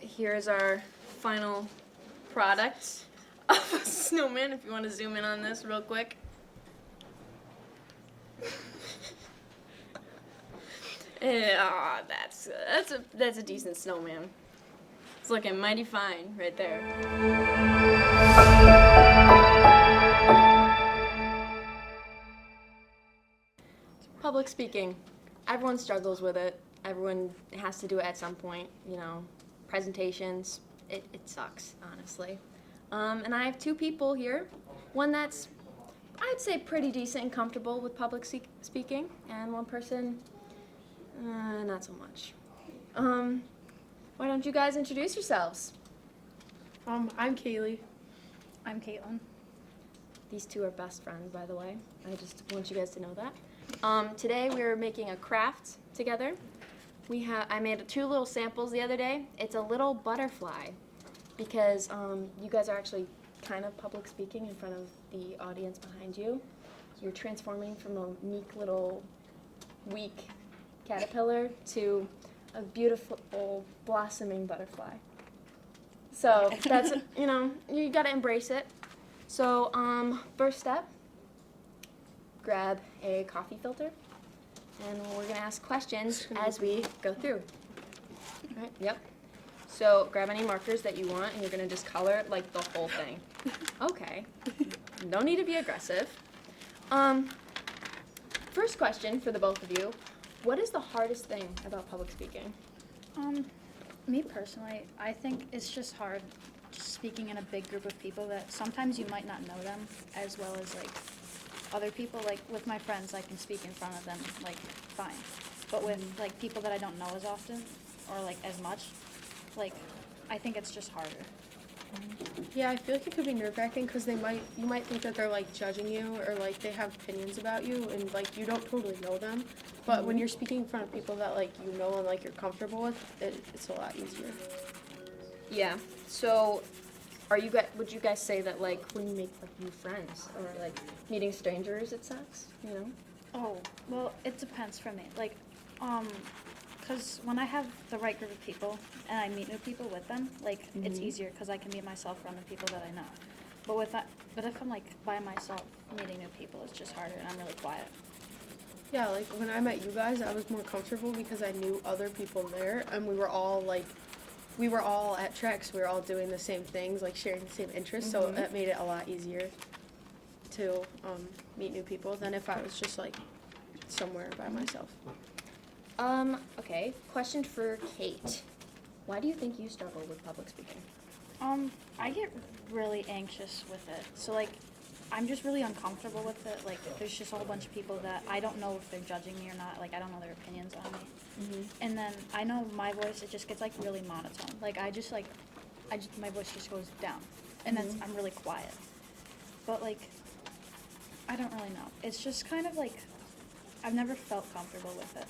here's our final product of a snowman, if you want to zoom in on this real quick. Yeah, that's a decent snowman. It's looking mighty fine right there. Public speaking. Everyone struggles with it. Everyone has to do it at some point, presentations. It sucks, honestly. And I have two people here. One that's, I'd say, pretty decent and comfortable with public speaking, and one person, not so much. Why don't you guys introduce yourselves? I'm Kaylee. I'm Caitlin. These two are best friends, by the way. I just want you guys to know that. Today we're making a craft together. I made 2 little samples the other day. It's a little butterfly because you guys are actually kind of public speaking in front of the audience behind you. You're transforming from a meek little weak caterpillar to a beautiful blossoming butterfly. So that's, you gotta embrace it. So first step, grab a coffee filter, and we're gonna ask questions as we go through. All right, yep. So grab any markers that you want, and you're gonna just color like the whole thing. Okay. No need to be aggressive. First question for the both of you: what is the hardest thing about public speaking? Me personally, I think it's just hard just speaking in a big group of people that sometimes you might not know them as well as like other people. Like with my friends, I can speak in front of them like fine, but with like people that I don't know as often or like as much, like I think it's just harder. Yeah, I feel like it could be nerve-wracking because you might think that they're like judging you or like they have opinions about you and like you don't totally know them. But when you're speaking in front of people that like you know and like you're comfortable with, it's a lot easier. Yeah. So, would you guys say that like when you make like new friends or like meeting strangers, it sucks? Oh, well, it depends for me. Like, because when I have the right group of people and I meet new people with them, like, it's easier because I can be myself around the people that I know. But if I'm, like, by myself meeting new people, it's just harder and I'm really quiet. Yeah, like when I met you guys, I was more comfortable because I knew other people there and we were all at Trex, we were all doing the same things, like sharing the same interests, so that made it a lot easier to meet new people than if I was just like somewhere by myself. Okay, question for Kate. Why do you think you struggle with public speaking? I get really anxious with it. So, like, I'm just really uncomfortable with it. Like, there's just a whole bunch of people that I don't know if they're judging me or not. Like, I don't know their opinions on me. And then I know my voice, it just gets, like, really monotone. Like, my voice just goes down. And then I'm really quiet. But, like, I don't really know. It's just kind of, like, I've never felt comfortable with it.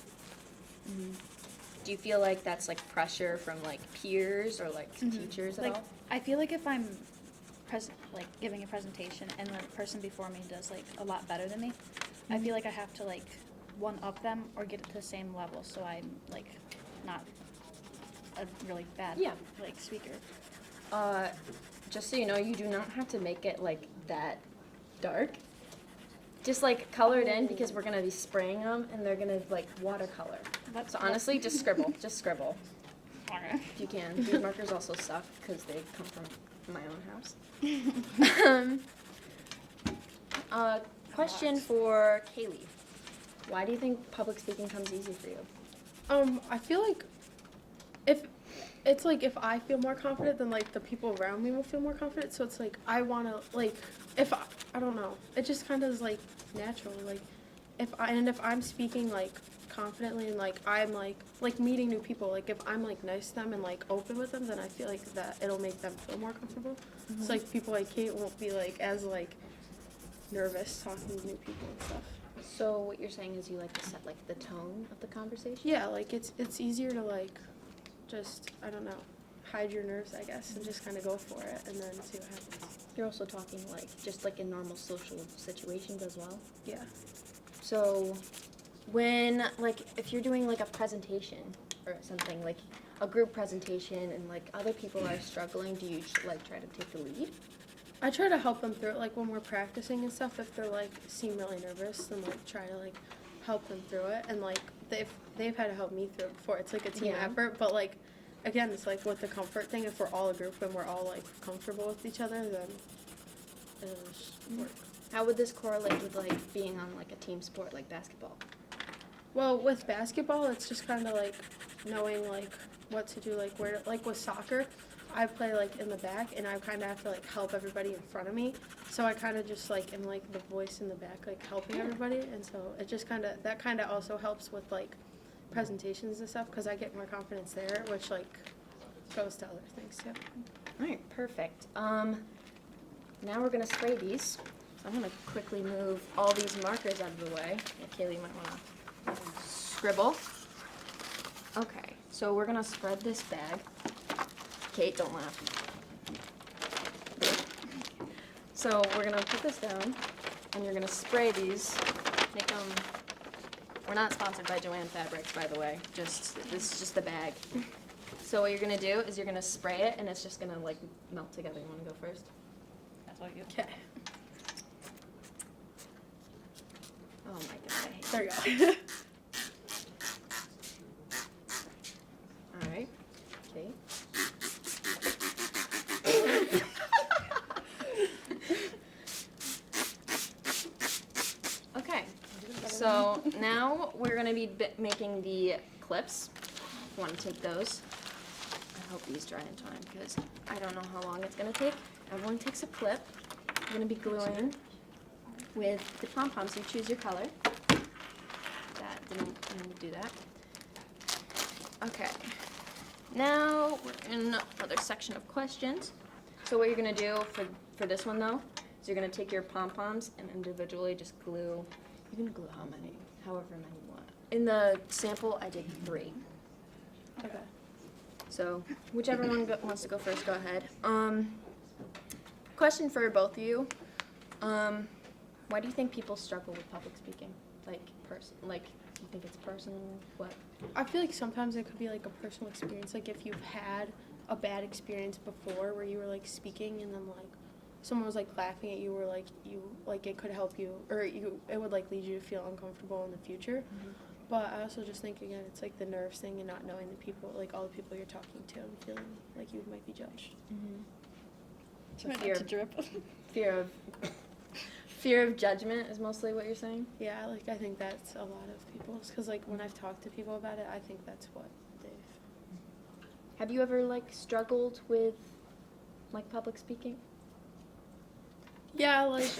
Do you feel like that's like pressure from like peers or like teachers at Like, all? I feel like if I'm giving a presentation and the person before me does like a lot better than me, I feel like I have to like one up them or get it to the same level so I'm like not a really bad like speaker. Just so you know, you do not have to make it like that dark. Just like color it in because we're gonna be spraying them and they're gonna like watercolor. So honestly, just scribble. Just scribble. Okay. If you can. These markers also suck because they come from my own house. Question for Kaylee. Why do you think public speaking comes easy for you? I feel like if I feel more confident, then like the people around me will feel more confident. So it's like I wanna like I don't know. It just kind of is like natural. Like if I'm speaking like confidently and like I'm like meeting new people. Like if I'm like nice to them and like open with them, then I feel like that it'll make them feel more comfortable. So like people like Kate won't be like as like nervous talking to new people and stuff. So what you're saying is you like to set like the tone of the conversation? Yeah, like it's easier to like just, I don't know, hide your nerves, I guess, and just kind of go for it and then see what happens. You're also talking like just like in normal social situations as well? Yeah. So when like if you're doing like a presentation or something, like a group presentation and like other people are struggling, do you like try to take the lead? I try to help them through it, like when we're practicing and stuff. If they're like seem really nervous, then like try to like help them through it. And like they've had to help me through it before. It's like a team Yeah. effort, but like again, it's like with the comfort thing. If we're all a group and we're all like comfortable with each other, then it'll just work. How would this correlate with like being on like a team sport like basketball? Well, with basketball, it's just kind of like knowing like what to do, like where, like with soccer, I play like in the back, and I kind of have to like help everybody in front of me. So I kind of just like am like the voice in the back, like helping everybody, and so it just that kind of also helps with like presentations and stuff, because I get more confidence there, which like goes to other things too. All right, perfect. Now we're gonna spray these. So I'm gonna quickly move all these markers out of the way. Yeah, Kaylee, you might wanna scribble. Okay, so we're gonna spread this bag. Kate, don't laugh. So we're gonna put this down, and you're gonna spray these. Make them. We're not sponsored by Joanne Fabrics, by the way. This is just the bag. So what you're gonna do is you're gonna spray it, and it's just gonna like melt together. You wanna go first? That's what you. Okay, Oh my god, I hate there you go. All right, Kate. Okay, so now we're gonna be making the clips. You want to take those? I hope these dry in time because I don't know how long it's gonna take. Everyone takes a clip. We're gonna be gluing with the pom-poms. You choose your color. That didn't mean to do that. Okay. Now we're in another section of questions. So what you're gonna do for this one though, is you're gonna take your pom-poms and individually just glue. You can glue however many you want. In the sample, I did 3. Okay. So whichever one wants to go first, go ahead. Question for both of you. Why do you think people struggle with public speaking? Like do you think it's personal? What? I feel like sometimes it could be like a personal experience. Like if you've had a bad experience before where you were like speaking and then like someone was like laughing at you, or like it could help you, or it would like lead you to feel uncomfortable in the future. Mm-hmm. But I also just think again it's like the nerves thing and not knowing the people, like all the people you're talking to, and feeling like you might be judged. So fear of judgment is mostly what you're saying? Yeah, like I think that's a lot of people's, because like when I've talked to people about it, I think that's what they've. Have you ever like struggled with like public speaking? Yeah, like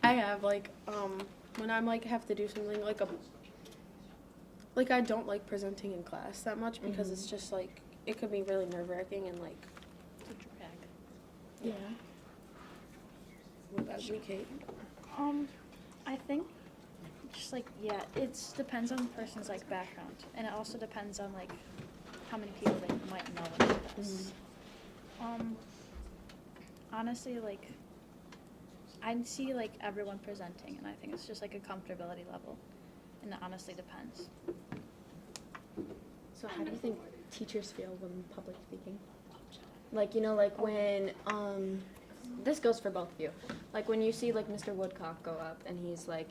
I have like when I'm like have to do something like I don't like presenting in class that much because it's just like it could be really nerve-wracking and like It's a drag. Yeah. what about you, Kate? I think just like it depends on the person's like background, and it also depends on like how many people they might know about this. Honestly, like I see like everyone presenting, and I think it's just like a comfortability level, and it honestly depends. So how do you think teachers feel when public speaking? Like, you know, like when, this goes for both of you. Like when you see like Mr. Woodcock go up and he's like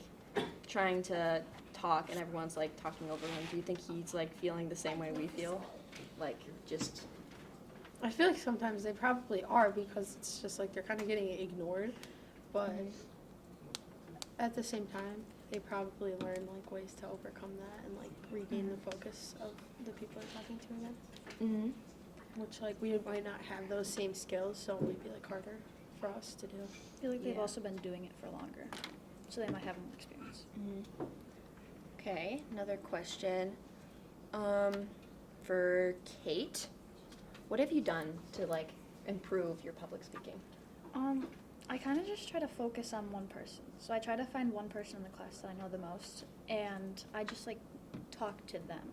trying to talk and everyone's like talking over him, do you think he's like feeling the same way we feel? Like just... I feel like sometimes they probably are, because it's just like they're kind of getting ignored, but at the same time, they probably learn like ways to overcome that and like regain the focus of the people they're talking to again. Mm-hmm. Which like we might not have those same skills, so it might be like harder for us to do. I feel like they've Yeah. also been doing it for longer, so they might have more experience. Mm-hmm. Okay, another question. For Kate, what have you done to like improve your public speaking? I kind of just try to focus on one person. So I try to find one person in the class that I know the most, and I just like talk to them,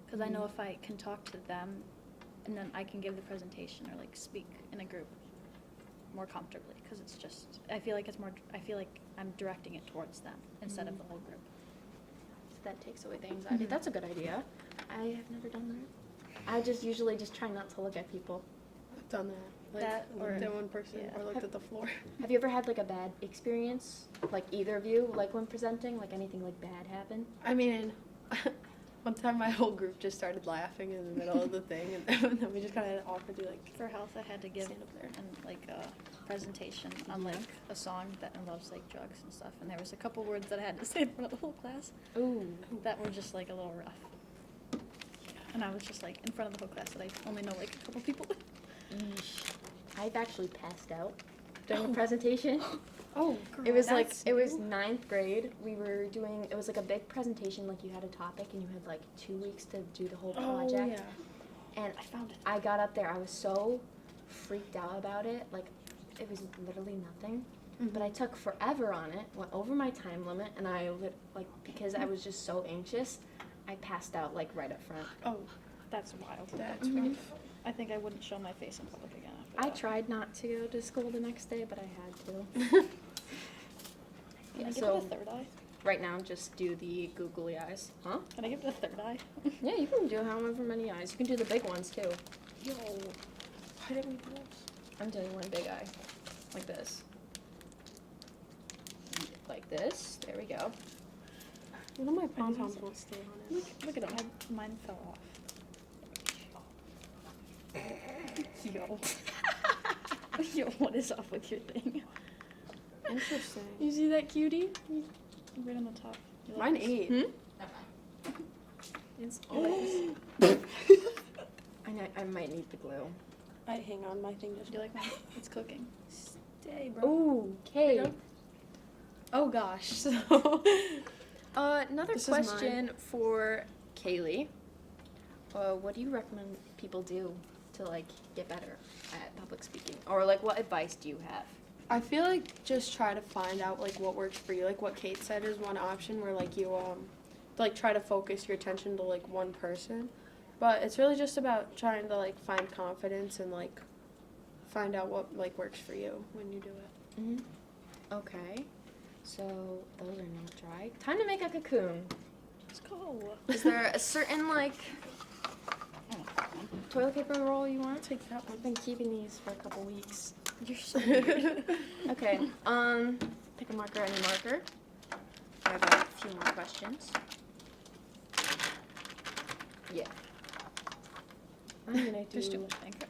because I know if I can talk to them, and then I can give the presentation or like speak in a group more comfortably, because it's just I feel like I'm directing it towards them instead of the whole group. That takes away the anxiety. That's a good idea. I have never done that. I just usually just try not to look at people. I've done that. Like, That or- looked at one person yeah. or looked at the floor. Have you ever had like a bad experience, like either of you, like when presenting, like anything like bad happen? I mean, one time my whole group just started laughing in the middle of the thing, and then we just kind of had to awkwardly like For health, I had to give stand up there. like a presentation on like a song that involves like drugs and stuff, and there was a couple words that I had to say in front of the whole class Ooh. that were just like a little rough. And I was just like in front of the whole class that I only know like a couple people. I've actually passed out during a presentation. Oh, It was that's like, it was new. 9th grade. We were doing, it was like a big presentation, like you had a topic and you had like 2 weeks to do the whole Oh, project. yeah. And I found it. I got up there, I was so freaked out about it. Like, it was literally nothing. But I took forever on it, went over my time limit, and because I was just so anxious, I passed out like right up front. Oh, That's wild. that's Mhm. rough. I think I wouldn't show my face in public again after I that. tried not to go to school the next day, but I had to. Can I give So it a third eye? right now, just do the googly eyes. Huh? Can I give it a third eye? Yeah, you can do however many eyes. You can do the big ones too. Yo. Why didn't we do those? I'm doing one big eye, like this. Like this. There we go. One of my didn't pom-poms see it. won't stay on it. Look at them. Mine fell off. Yo. Yo, what is up with your thing? Interesting. You see that cutie? Right on the top. You like Mine this? ate. It's Oh. I might need the glue. I hang on, my thing just. Do you like mine? It's cooking. Stay, bro. Ooh, okay. There you go. Oh gosh. So. Another This is mine. question for Kaylee. What do you recommend people do to like get better at public speaking, or like what advice do you have? I feel like just try to find out like what works for you. Like what Kate said is one option where like you like try to focus your attention to like one person. But it's really just about trying to like find confidence and like find out what like works for you when you do it. Mm-hmm. Okay. So those are not dry. Time to make a cocoon. Let's go. Is there a certain like I don't know. toilet paper roll you want? Take that one. I've been keeping these for a couple weeks. You're so weird. Okay. Pick a marker, any marker. I have a few more questions. Yeah. I'm gonna There's too do much pink.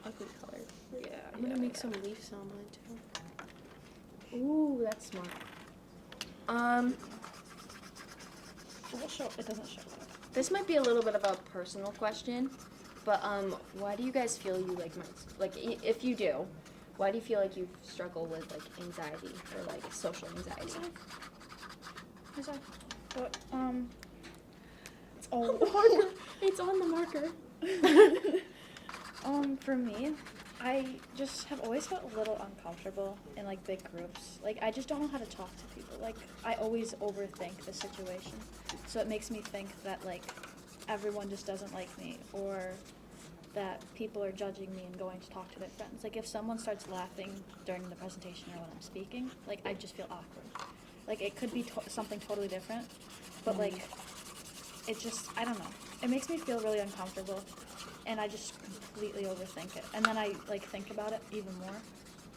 ugly color. Yeah. I'm gonna yeah, make yeah. some leaves on mine too. Ooh, that's smart. It doesn't show that. This might be a little bit of a personal question, but why do you guys feel you if you do, why do you feel like you struggle with like anxiety or like social anxiety? What, It's on the marker. For me, I just have always felt a little uncomfortable in like big groups. Like I just don't know how to talk to people. Like I always overthink the situation. So it makes me think that like everyone just doesn't like me or that people are judging me and going to talk to their friends. Like if someone starts laughing during the presentation or when I'm speaking, like I just feel awkward. Like it could be something totally different, but like it just, I don't know. It makes me feel really uncomfortable and I just completely overthink it. And then I like think about it even more,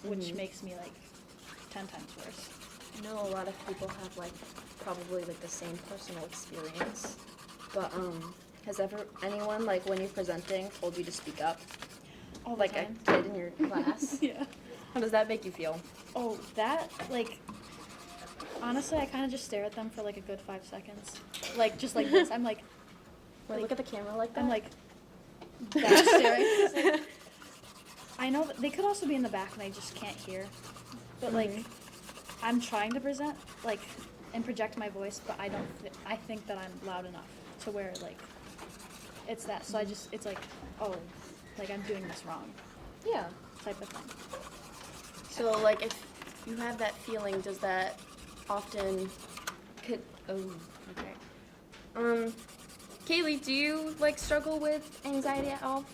which makes me like 10 times worse. I know a lot of people have like probably like the same personal experience, but has anyone like when you're presenting told you to speak up? All the Like time. a kid in your class? Yeah. How does that make you feel? Oh, that, like, honestly, I kind of just stare at them for like a good 5 seconds. Like, just like this. I'm like, Wait, look at the camera like that. I'm like, that staring. 'Cause, like, I know that they could also be in the back and I just can't hear. But like, I'm trying to present, like, and project my voice, but I don't, I think that I'm loud enough to where, like, it's that. So it's like, oh, like I'm doing this wrong yeah. type of thing. So like if you have that feeling, does that often Kaylee, do you like struggle with anxiety at all?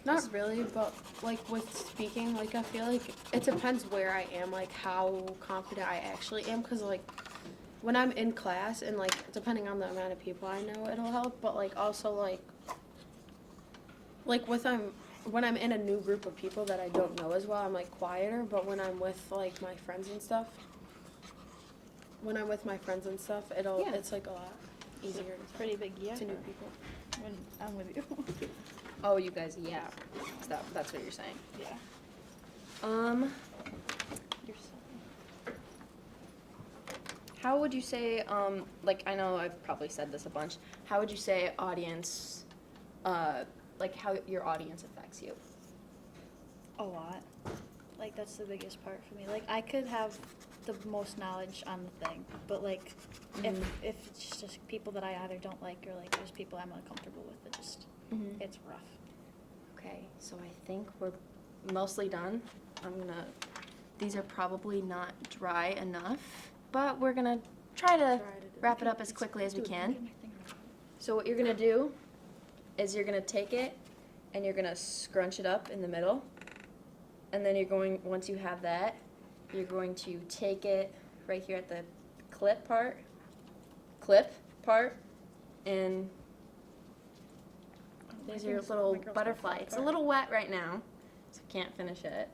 Not really, but like with speaking, like I feel like it depends where I am, like how confident I actually am, because like when I'm in class and like depending on the amount of people I know, it'll help. But like also like when I'm in a new group of people that I don't know as well, I'm like quieter. But when I'm with like my friends and stuff, Yeah. it's like a lot easier to Pretty big yeah. to new people. When I'm with you. Oh, you guys, yeah. That's what you're saying. Yeah. You're so. How would you say, like, I know I've probably said this a bunch, how would you say audience, like, how your audience affects you? A lot. Like, that's the biggest part for me. Like, I could have the most knowledge on the thing, but, like, if it's just people that I either don't like or, like, there's people I'm uncomfortable with, it just, it's rough. Okay, so I think we're mostly done. These are probably not dry enough, but we're gonna try to wrap it up as quickly as we can. So what you're gonna do is you're gonna take it and you're gonna scrunch it up in the middle. And then once you have that, you're going to take it right here at the clip part, and there's your little butterfly. It's a little wet right now, so can't finish it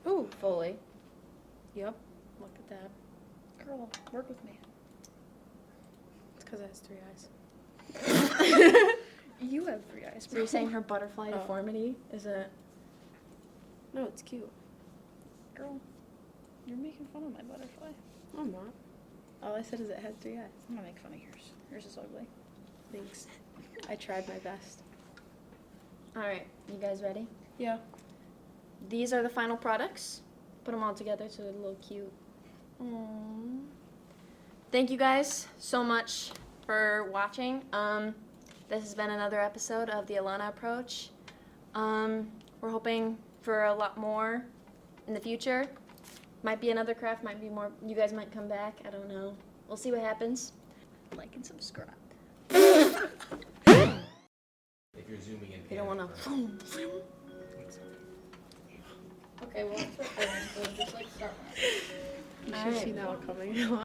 Ooh, fully. yep. Look at that. Girl, work with me. It's because it has 3 eyes. You have 3 eyes. So you're saying her butterfly Oh. deformity isn't... No, it's cute. Girl, you're making fun of my butterfly. No, I'm not. All I said is it had 3 eyes. I'm gonna make fun of yours. Yours is ugly. Thanks. I tried my best. All right, you guys ready? Yeah. These are the final products. Put them all together so they're a little cute. Aww. Thank you guys so much for watching. This has been another episode of the Alannah Approach. We're hoping for a lot more in the future. Might be another craft, might be more. You guys might come back. I don't know. We'll see what happens. Like and subscribe. If you're zooming in, You don't want to. Okay, well, it's recording, so just like start. You All should right. see now coming.